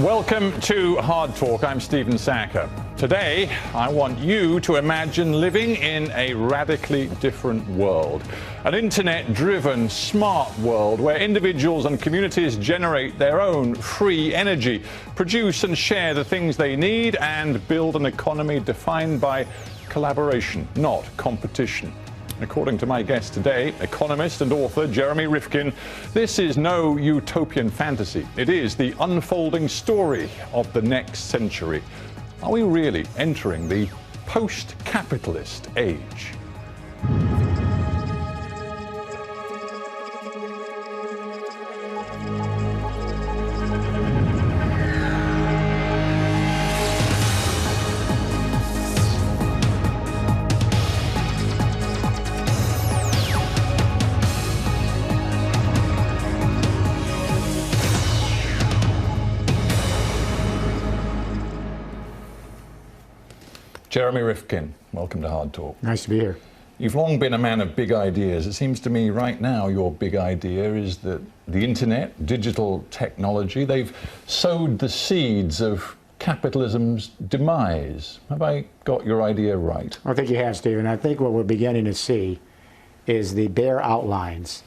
Welcome to Hard Talk. I'm Stephen Sacker. Today, I want you to imagine living in a radically different world. An internet-driven, smart world where individuals and communities generate their own free energy, produce and share the things they need, and build an economy defined by collaboration, not competition. According to my guest today, economist and author Jeremy Rifkin, this is no utopian fantasy. It is the unfolding story of the next century. Are we really entering the post-capitalist age? Jeremy Rifkin, welcome to Hard Talk. Nice to be here. You've long been a man of big ideas. It seems to me right now your big idea is that the internet, digital technology, they've sowed the seeds of capitalism's demise. Have I got your idea right? I think you have, Stephen. I think what we're beginning to see is the bare outlines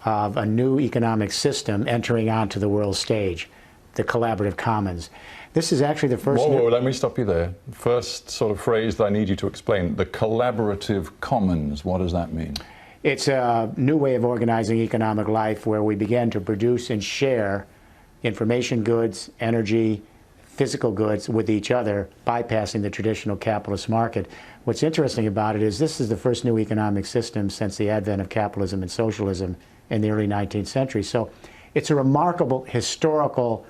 of a new economic system entering onto the world stage, the collaborative commons. This is actually the first... Whoa, let me stop you there. First sort of phrase that I need you to explain, the collaborative commons, what does that mean? It's a new way of organizing economic life where we begin to produce and share information goods, energy, physical goods with each other, bypassing the traditional capitalist market. What's interesting about it is this is the first new economic system since the advent of capitalism and socialism in the early 19th century. So it's a remarkable historical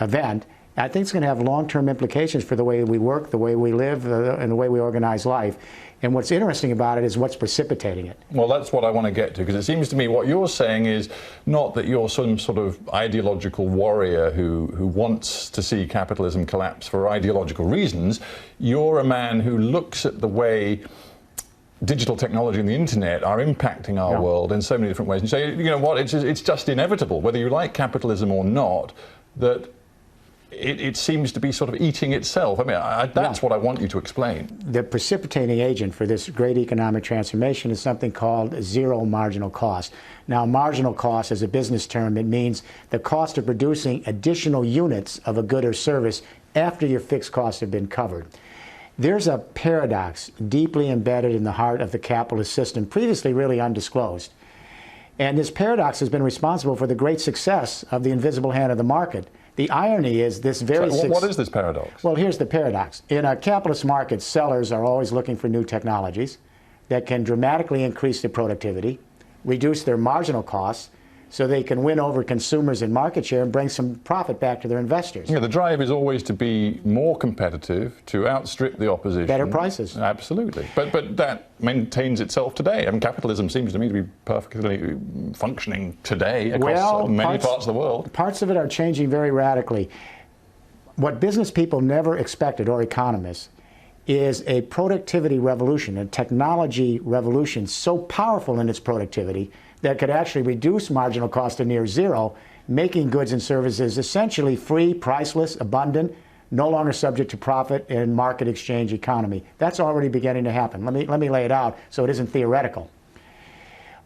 event. I think it's going to have long-term implications for the way we work, the way we live, and the way we organize life. And what's interesting about it is what's precipitating it. Well, that's what I want to get to, because it seems to me what you're saying is not that you're some sort of ideological warrior who wants to see capitalism collapse for ideological reasons. You're a man who looks at the way digital technology and the internet are impacting our world in so many different ways and say, you know what, it's just inevitable, whether you like capitalism or not, that it seems to be sort of eating itself. I mean, that's what I want you to explain. The precipitating agent for this great economic transformation is something called zero marginal cost. Now, marginal cost is a business term. It means the cost of producing additional units of a good or service after your fixed costs have been covered. There's a paradox deeply embedded in the heart of the capitalist system, previously really undisclosed. And this paradox has been responsible for the great success of the invisible hand of the market. The irony is this very... So what is this paradox? Well, here's the paradox. In a capitalist market, sellers are always looking for new technologies that can dramatically increase their productivity, reduce their marginal costs, so they can win over consumers in market share and bring some profit back to their investors. Yeah, the drive is always to be more competitive, to outstrip the opposition. Better prices. Absolutely. But that maintains itself today. I mean, capitalism seems to me to be perfectly functioning today across many parts of the world. Parts of it are changing very radically. What business people never expected, or economists, is a productivity revolution, a technology revolution so powerful in its productivity that could actually reduce marginal cost to near zero, making goods and services essentially free, priceless, abundant, no longer subject to profit and market exchange economy. That's already beginning to happen. Let me lay it out so it isn't theoretical.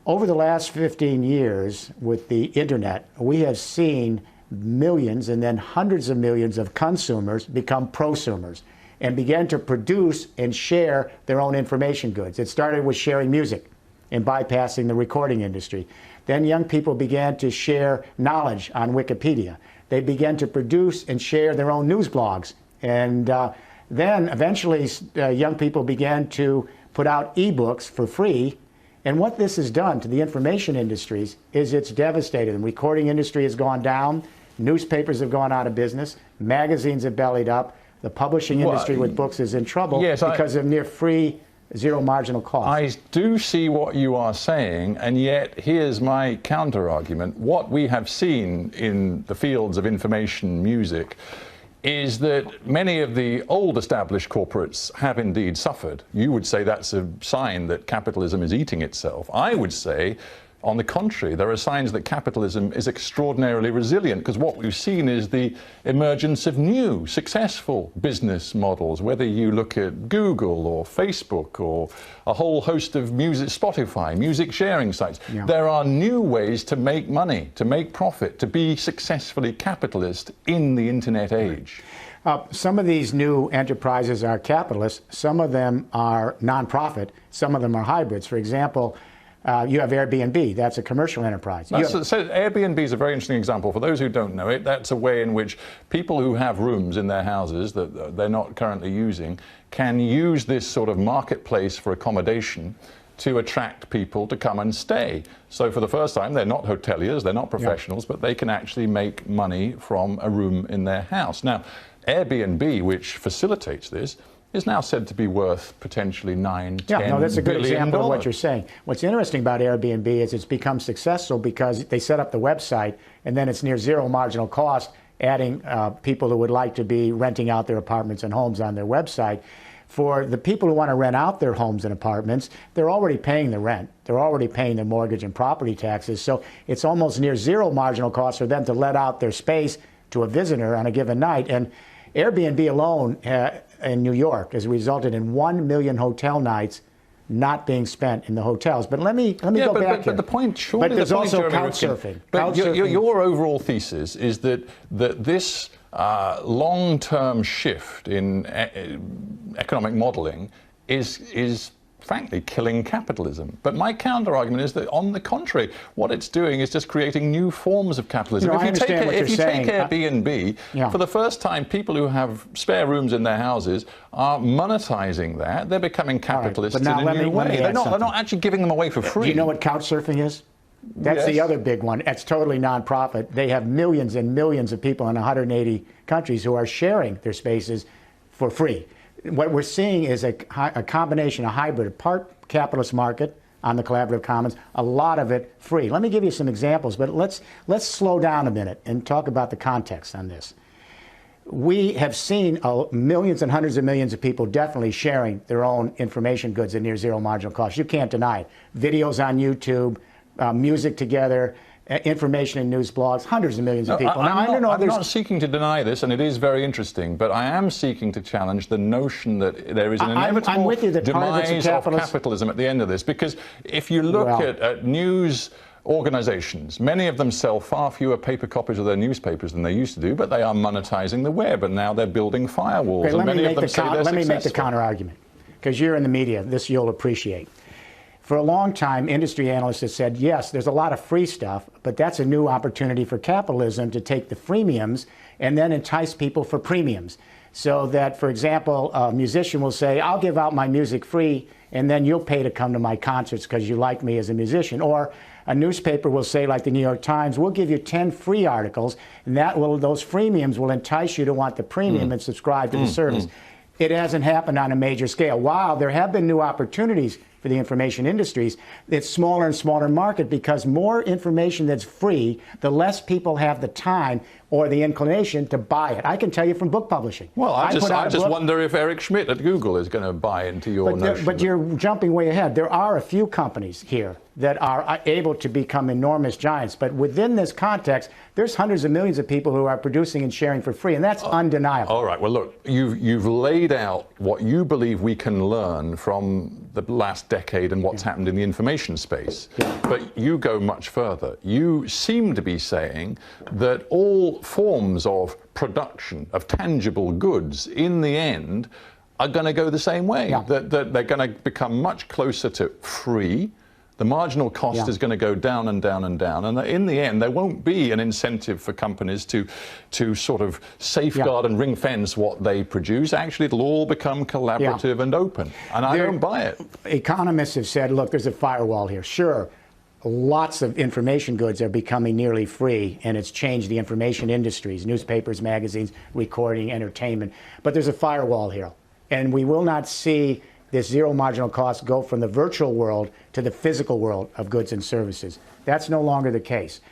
Over the last 15 years with the internet, we have seen millions and then hundreds of millions of consumers become prosumers and began to produce and share their own information goods. It started with sharing music and bypassing the recording industry. Then young people began to share knowledge on Wikipedia. They began to produce and share their own news blogs. And then eventually young people began to put out ebooks for free. And what this has done to the information industries is it's devastated. The recording industry has gone down, newspapers have gone out of business, magazines have bellied up, the publishing industry with books is in trouble because of near free, zero marginal cost. I do see what you are saying, and yet here's my counter-argument. What we have seen in the fields of information music is that many of the old established corporates have indeed suffered. You would say that's a sign that capitalism is eating itself. I would say On the contrary, there are signs that capitalism is extraordinarily resilient, because what we've seen is the emergence of new, successful business models, whether you look at Google or Facebook or a whole host of Spotify, music sharing sites. Yeah. There are new ways to make money, to make profit, to be successfully capitalist in the internet age. Some of these new enterprises are capitalists. Some of them are nonprofit. Some of them are hybrids. For example, you have Airbnb. That's a commercial enterprise. So Airbnb is a very interesting example. For those who don't know it, that's a way in which people who have rooms in their houses that they're not currently using can use this sort of marketplace for accommodation to attract people to come and stay. So for the first time, they're not hoteliers, they're not professionals, but they can actually make money from a room in their house. Now, Airbnb, which facilitates this, is now said to be worth potentially $9, $10 that's a good billion. example of what you're saying. What's interesting about Airbnb is it's become successful because they set up the website and then it's near zero marginal cost, adding people who would like to be renting out their apartments and homes on their website. For the people who want to rent out their homes and apartments, they're already paying the rent. They're already paying their mortgage and property taxes. So it's almost near zero marginal cost for them to let out their space to a visitor on a given night. And Airbnb alone in New York has resulted in 1 million hotel nights not being spent in the hotels. But let me go back here. But the point, surely but there's also Jeremy, couchsurfing. But your overall thesis is that this long-term shift in economic modeling is frankly killing capitalism. But my counter-argument is that, on the contrary, what it's doing is just creating new forms of capitalism. If you take Airbnb, for the first time, people who have spare rooms in their houses are monetizing that. They're becoming capitalists in a new way. They're not actually giving them away for free. Do you know what couchsurfing is? That's the other big one. It's totally nonprofit. They have millions and millions of people in 180 countries who are sharing their spaces for free. What we're seeing is a combination, a hybrid, a part capitalist market on the collaborative commons, a lot of it free. Let me give you some examples, but let's slow down a minute and talk about the context on this. We have seen millions and hundreds of millions of people definitely sharing their own information goods at near zero marginal cost. You can't deny it. Videos on YouTube, music together, information in news blogs, hundreds of millions of people. I'm not seeking to deny this, and it is very interesting, but I am seeking to challenge the notion that there is an inevitable demise of capitalism at the end of this. Because if you look at news organizations, many of them sell far fewer paper copies of their newspapers than they used to do, but they are monetizing the web, and now they're building firewalls. Okay, and many of them say they're let me make the counter-argument, because you're in the media. This you'll appreciate. For a long time, industry analysts have said, yes, there's a lot of free stuff, but that's a new opportunity for capitalism to take the freemiums and then entice people for premiums. So that, for example, a musician will say, I'll give out my music free, and then you'll pay to come to my concerts because you like me as a musician. Or a newspaper will say, like the New York Times, we'll give you 10 free articles, and those freemiums will entice you to want the premium and subscribe to the service. It hasn't happened on a major scale. While there have been new opportunities for the information industries, it's smaller and smaller market, because more information that's free, the less people have the time or the inclination to buy it. I can tell you from book publishing. Well, I just wonder if Eric Schmidt at Google is going to buy into your notion. But you're jumping way ahead. There are a few companies here that are able to become enormous giants. But within this context, there's hundreds of millions of people who are producing and sharing for free, and that's undeniable. All right. Well, look, you've laid out what you believe we can learn from the last decade and what's happened in the information space. But you go much further. You seem to be saying that all forms of production of tangible goods in the end are going to go the same way. That they're going to become much closer to free. The marginal cost is going to go down and down and down. And in the end, there won't be an incentive for companies to sort of safeguard and ring fence what they produce. Actually, it'll all become collaborative and open. And I don't buy it. Economists have said, look, there's a firewall here. Sure, lots of information goods are becoming nearly free, and it's changed the information industries, newspapers, magazines, recording, entertainment. But there's a firewall here. And we will not see this zero marginal cost go from the virtual world to the physical world of goods and services. That's no longer the case.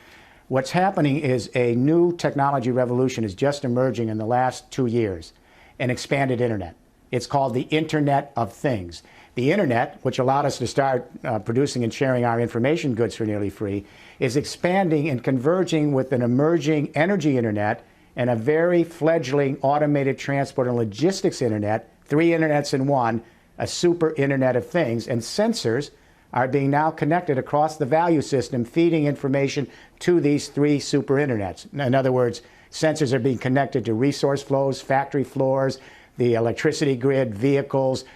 What's happening is a new technology revolution is just emerging in the last 2 years, an expanded internet. It's called the Internet of Things. The internet, which allowed us to start producing and sharing our information goods for nearly free, is expanding and converging with an emerging energy internet and a very fledgling automated transport and logistics internet, 3 internets in one, a super internet of things. And sensors are being now connected across the value system, feeding information to these 3 super internets. In other words, sensors are being connected to resource flows, factory floors, the electricity grid, vehicles,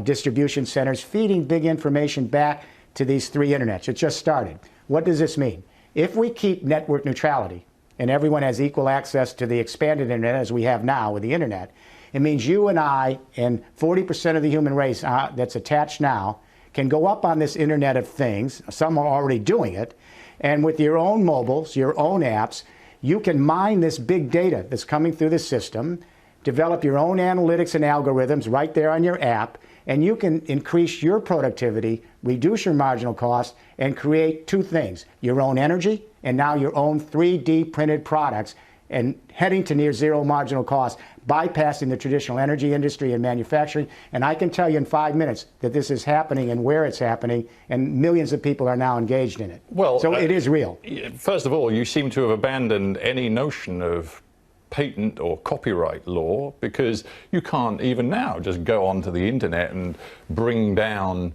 distribution centers, feeding big information back to these 3 internets. It just started. What does this mean? If we keep network neutrality and everyone has equal access to the expanded internet as we have now with the internet, it means you and I and 40% of the human race that's attached now can go up on this Internet of Things. Some are already doing it. And with your own mobiles, your own apps, you can mine this big data that's coming through the system, develop your own analytics and algorithms right there on your app, and you can increase your productivity, reduce your marginal cost, and create 2 things: your own energy and now your own 3D printed products, and heading to near zero marginal cost, bypassing the traditional energy industry and manufacturing. And I can tell you in 5 minutes that this is happening and where it's happening, and millions of people are now engaged in it. Well, so it is real. First of all, you seem to have abandoned any notion of patent or copyright law, because you can't even now just go onto the internet and bring down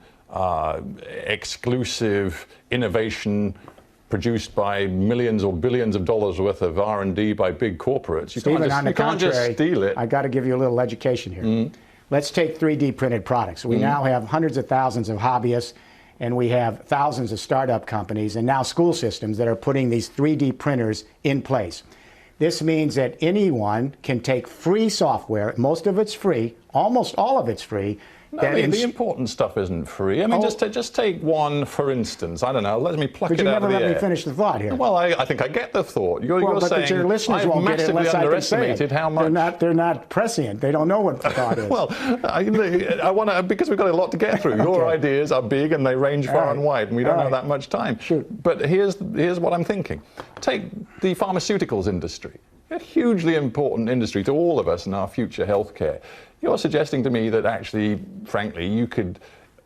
exclusive innovation produced by millions or billions of dollars worth of R&D by big corporates. You can't just steal it. I got to give you a little education here. Let's take 3D printed products. We now have hundreds of thousands of hobbyists, and we have thousands of startup companies, and now school systems that are putting these 3D printers in place. This means that anyone can take free software, most of it's free, almost all of it's free. No, the important stuff isn't free. I mean, just take one, for instance. I don't know. Let me pluck it out of the air. But you never let me finish the thought here. Well, I think I get the thought. You're saying your listeners won't get it unless underestimated how much. They're not prescient. They don't know what the thought is. Well, I want to, because we've got a lot to get through. Your ideas are big and they range far and wide, and we don't have that much time. Shoot. But here's what I'm thinking. Take the pharmaceuticals industry, a hugely important industry to all of us in our future healthcare. You're suggesting to me that actually, frankly, you could,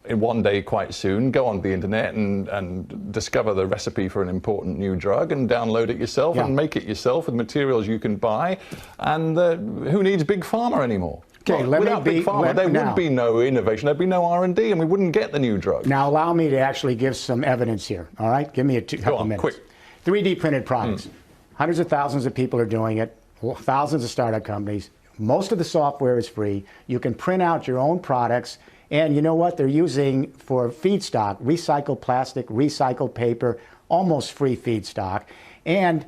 in one day quite soon, go on the internet and discover the recipe for an important new drug and download it yourself and make it yourself with materials you can buy. And who needs big pharma anymore? Okay, without big pharma, there would be no innovation, there'd be no R&D, and we wouldn't get the new drug. Now, allow me to actually give some evidence here, all right? Give me a couple minutes. Quick. 3D printed products. Hundreds of thousands of people are doing it, thousands of startup companies. Most of the software is free. You can print out your own products, and you know what? They're using for feedstock recycled plastic, recycled paper, almost free feedstock. And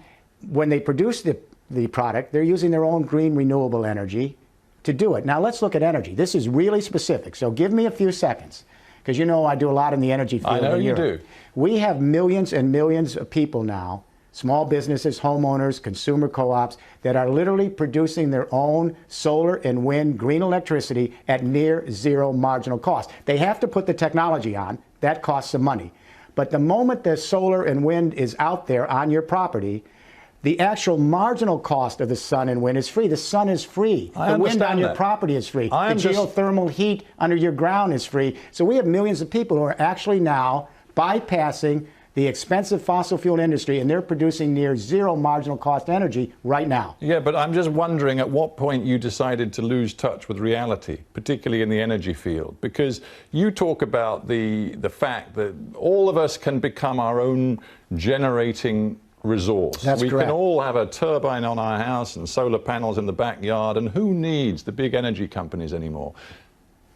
when they produce the product, they're using their own green renewable energy to do it. Now let's look at energy. This is really specific, so give me a few seconds, because you know I do a lot in the energy field. I know you do. We have millions and millions of people now, small businesses, homeowners, consumer co-ops, that are literally producing their own solar and wind green electricity at near zero marginal cost. They have to put the technology on. That costs some money. But the moment the solar and wind is out there on your property, the actual marginal cost of the sun and wind is free. The sun is free. The wind on your property is free. The geothermal heat under your ground is free. So we have millions of people who are actually now bypassing the expensive fossil fuel industry, and they're producing near zero marginal cost energy right now. Yeah, but I'm just wondering at what point you decided to lose touch with reality, particularly in the energy field, because you talk about the fact that all of us can become our own generating resource. That's correct. We can all have a turbine on our house and solar panels in the backyard, and who needs the big energy companies anymore?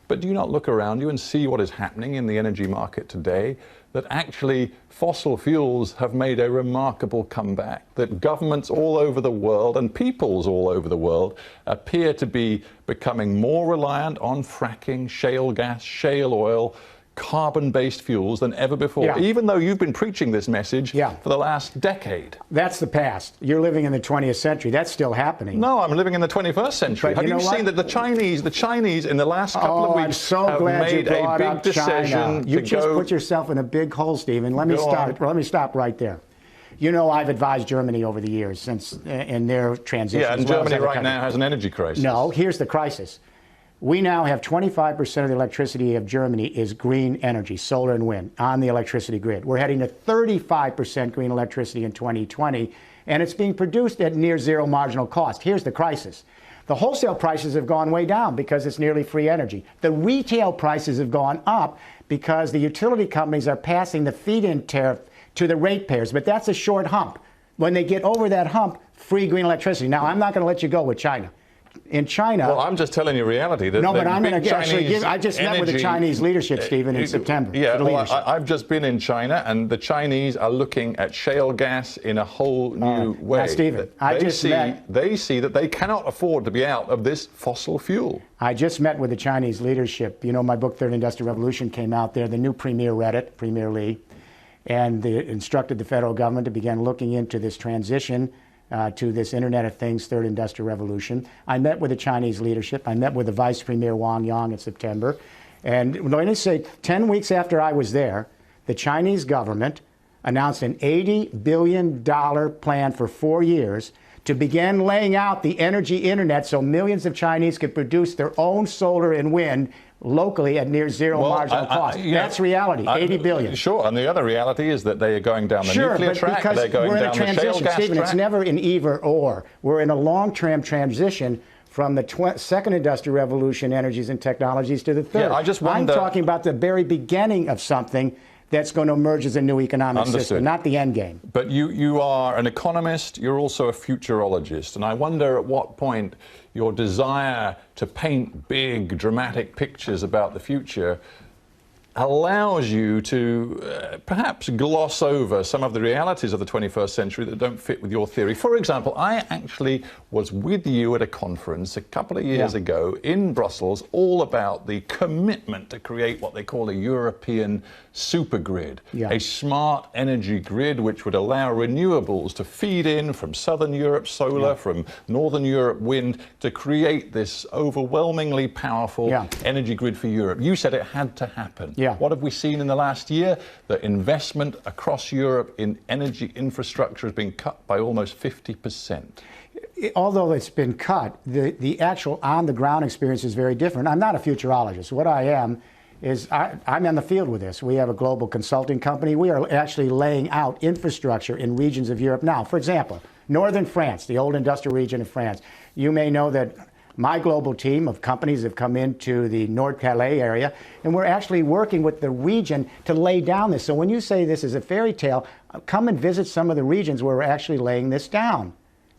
But do you not look around you and see what is happening in the energy market today? That actually fossil fuels have made a remarkable comeback, that governments all over the world and peoples all over the world appear to be becoming more reliant on fracking, shale gas, shale oil, carbon-based fuels than ever before, even though you've been preaching this message for the last decade. That's the past. You're living in the 20th century. That's still happening. No, I'm living in the 21st century. Have you seen that the Chinese in the last couple of weeks have made a big decision You just put yourself in a big hole, Stephen. Let me stop right there. You know, I've advised Germany over the years since in their transition. Yeah, and Germany right now has an energy crisis. No, here's the crisis. We now have 25% of the electricity of Germany is green energy, solar and wind, on the electricity grid. We're heading to 35% green electricity in 2020, and it's being produced at near zero marginal cost. Here's the crisis. The wholesale prices have gone way down because it's nearly free energy. The retail prices have gone up because the utility companies are passing the feed-in tariff to the ratepayers, but that's a short hump. When they get over that hump, free green electricity. Now, I'm not going to let you go with China. In China... Well, I'm just telling you reality. No, but I'm going to actually give... I just met with the Chinese leadership, Stephen, in September. Yeah, well, I've just been in China, and the Chinese are looking at shale gas in a whole new way. Now, Stephen, They see that they cannot afford to be out of this fossil fuel. I just met with the Chinese leadership. You know, my book, Third Industrial Revolution, came out there. The new premier read it, Premier Lee, and they instructed the federal government to begin looking into this transition to this Internet of Things, Third Industrial Revolution. I met with the Chinese leadership. I met with the Vice Premier Wang Yang in September. And let me say, 10 weeks after I was there, the Chinese government announced an $80 billion plan for 4 years to begin laying out the energy internet so millions of Chinese could produce their own solar and wind locally at near zero marginal cost. That's reality, $80 billion. Sure, and the other reality is that they are going down the nuclear track, they're going down the shale gas Stephen, track. It's never an either or. We're in a long-term transition from the second industrial revolution energies and technologies to the third. Yeah, I just wonder... I'm talking about the very beginning of something that's going to emerge as a new economic system, not the end game. But you are an economist, you're also a futurologist, and I wonder at what point your desire to paint big, dramatic pictures about the future allows you to perhaps gloss over some of the realities of the 21st century that don't fit with your theory. For example, I actually was with you at a conference a couple of years ago in Brussels, all about the commitment to create what they call a European supergrid, a smart energy grid which would allow renewables to feed in from Southern Europe solar, from Northern Europe wind, to create this overwhelmingly powerful energy grid for Europe. You said it had to happen. What have we seen in the last year? The investment across Europe in energy infrastructure has been cut by almost 50%. Although it's been cut, the actual on-the-ground experience is very different. I'm not a futurologist. What I am is I'm in the field with this. We have a global consulting company. We are actually laying out infrastructure in regions of Europe now. For example, northern France, the old industrial region of France. You may know that my global team of companies have come into the Nord-Calais area, and we're actually working with the region to lay down this. So when you say this is a fairy tale, come and visit some of the regions where we're actually laying this down.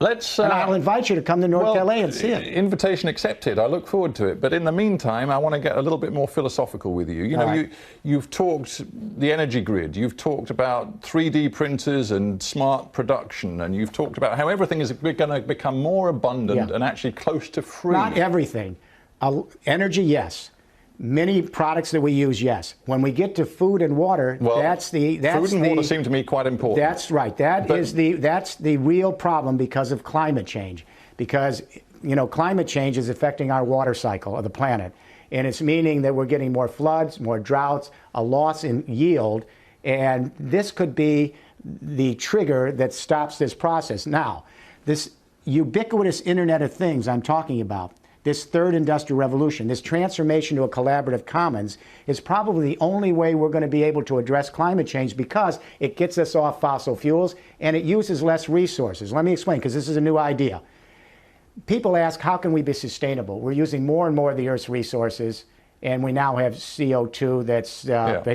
And I'll invite you to come to Nord-Calais and see it. Invitation accepted. I look forward to it. But in the meantime, I want to get a little bit more philosophical with you. You know, you've talked the energy grid. You've talked about 3D printers and smart production. And you've talked about how everything is going to become more abundant and actually close to free. Not everything. Energy, yes. Many products that we use, yes. When we get to food and water, food and water seem to me quite important. That's right. That's the real problem because of climate change. Because, you know, climate change is affecting our water cycle of the planet. And it's meaning that we're getting more floods, more droughts, a loss in yield. And this could be the trigger that stops this process. Now, this ubiquitous Internet of Things I'm talking about, this third industrial revolution, this transformation to a collaborative commons, is probably the only way we're going to be able to address climate change because it gets us off fossil fuels and it uses less resources. Let me explain, because this is a new idea. People ask, how can we be sustainable? We're using more and more of the Earth's resources, and we now have CO2 that's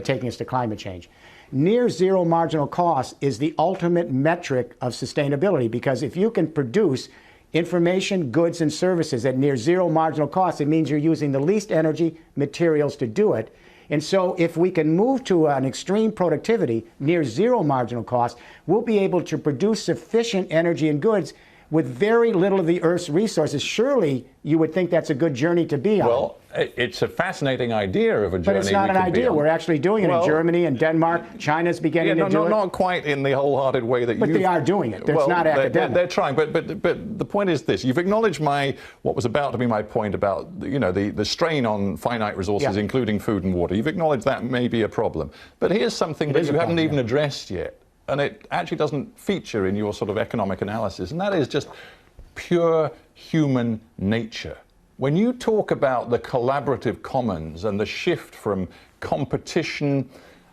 taking us to climate change. Near zero marginal cost is the ultimate metric of sustainability, because if you can produce information, goods, and services at near zero marginal cost, it means you're using the least energy materials to do it. And so if we can move to an extreme productivity near zero marginal cost, we'll be able to produce sufficient energy and goods with very little of the Earth's resources. Surely you would think that's a good journey to be on. Well, it's a fascinating idea of a journey. But it's not an idea. We're actually doing it in Germany and Denmark. China's beginning to do it. Not quite in the wholehearted way that you. But they are doing it. It's not academic. They're trying. But the point is this: you've acknowledged what was about to be my point about the strain on finite resources, including food and water. You've acknowledged that may be a problem. But here's something that you haven't even addressed yet, and it actually doesn't feature in your sort of economic analysis, and that is just pure human nature. When you talk about the collaborative commons and the shift from competition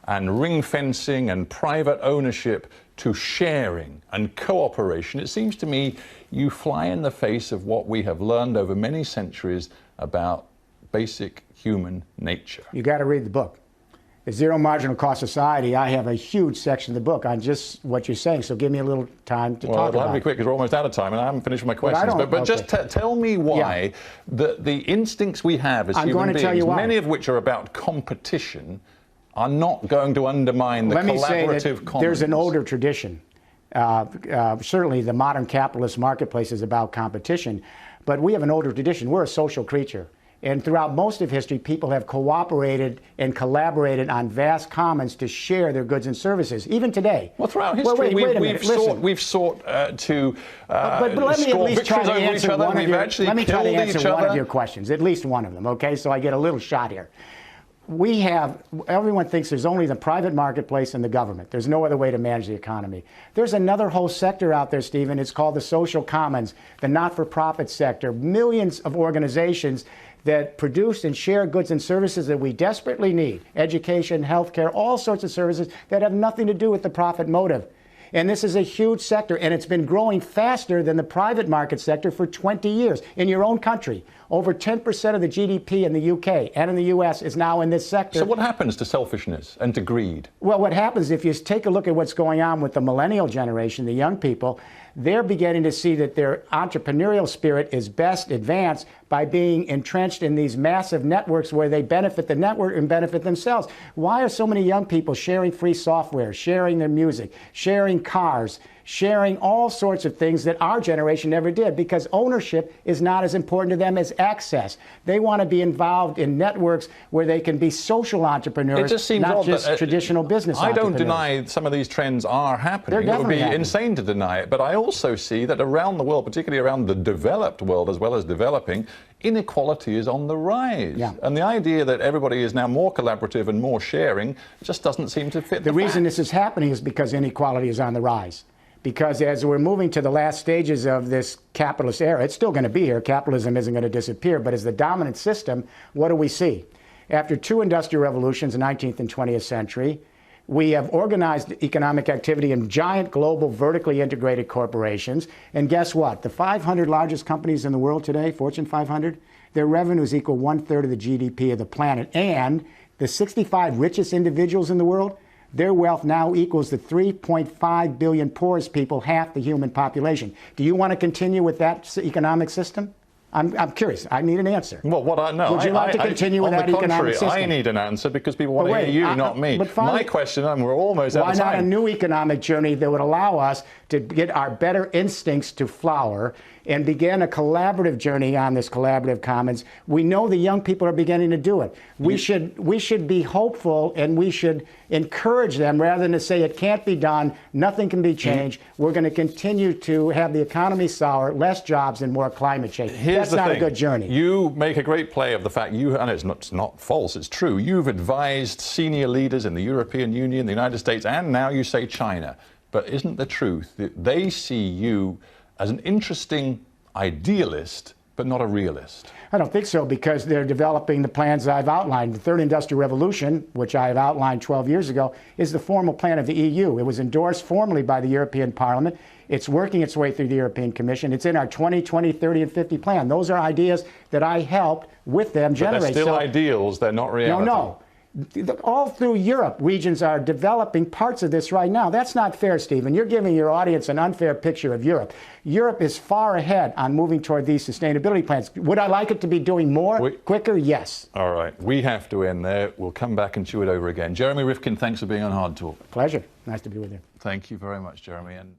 and ring fencing and private ownership to sharing and cooperation, it seems to me you fly in the face of what we have learned over many centuries about basic human nature. You got to read the book. The Zero Marginal Cost Society, I have a huge section of the book on just what you're saying, so give me a little time to talk about it. Well, I'll be quick because we're almost out of time and I haven't finished my questions. But just tell me why the instincts we have as human beings, many of which are about competition, are not going to undermine the collaborative commons. There's an older tradition. Certainly the modern capitalist marketplace is about competition, but we have an older tradition. We're a social creature. And throughout most of history, people have cooperated and collaborated on vast commons to share their goods and services, even today. Well, throughout history, we've sought to but let me at least try to answer one of one of your questions, at least one of them, okay? So I get a little shot here. Everyone thinks there's only the private marketplace and the government. There's no other way to manage the economy. There's another whole sector out there, Stephen. It's called the social commons, the not-for-profit sector. Millions of organizations that produce and share goods and services that we desperately need. Education, healthcare, all sorts of services that have nothing to do with the profit motive. And this is a huge sector, and it's been growing faster than the private market sector for 20 years. In your own country, over 10% of the GDP in the UK and in the US is now in this sector. So what happens to selfishness and to greed? Well, what happens, if you take a look at what's going on with the millennial generation, the young people, they're beginning to see that their entrepreneurial spirit is best advanced by being entrenched in these massive networks where they benefit the network and benefit themselves. Why are so many young people sharing free software, sharing their music, sharing cars, sharing all sorts of things that our generation never did? Because ownership is not as important to them as access. They want to be involved in networks where they can be social entrepreneurs, not just traditional business entrepreneurs. I don't deny some of these trends are happening. It would be insane to deny it. But I also see that around the world, particularly around the developed world as well as developing, inequality is on the rise. And the idea that everybody is now more collaborative and more sharing just doesn't seem to fit the reason this is happening is because inequality is on the rise. Because as we're moving to the last stages of this capitalist era, it's still going to be here. Capitalism isn't going to disappear. But as the dominant system, what do we see? After two industrial revolutions in the 19th and 20th century, we have organized economic activity in giant global vertically integrated corporations. And guess what? The 500 largest companies in the world today, Fortune 500, their revenues equal 1/3 of the GDP of the planet. And the 65 richest individuals in the world, their wealth now equals the 3.5 billion poorest people, half the human population. Do you want to continue with that economic system? I'm curious. I need an answer. Well, would you like to continue with that economic system? I need an answer because people want to hear you, not me. My question, and we're almost out of time. Why not a new economic journey that would allow us to get our better instincts to flower and begin a collaborative journey on this collaborative commons? We know the young people are beginning to do it. We should be hopeful, and we should encourage them rather than to say it can't be done, nothing can be changed. We're going to continue to have the economy sour, less jobs, and more climate change. That's not a good journey. You make a great play of the fact and it's not false, it's true. You've advised senior leaders in the European Union, the United States, and now you say China. But isn't the truth that they see you as an interesting idealist, but not a realist? I don't think so, because they're developing the plans I've outlined. The third industrial revolution, which I've outlined 12 years ago, is the formal plan of the EU. It was endorsed formally by the European Parliament. It's working its way through the European Commission. It's in our 2020, 30, and 50 plan. Those are ideas that I helped with them generate. But they're still ideals, they're not reality. No. All through Europe, regions are developing parts of this right now. That's not fair, Stephen. You're giving your audience an unfair picture of Europe. Europe is far ahead on moving toward these sustainability plans. Would I like it to be doing more, quicker? Yes. All right. We have to end there. We'll come back and chew it over again. Jeremy Rifkin, thanks for being on Hard Talk. Pleasure. Nice to be with you. Thank you very much, Jeremy. And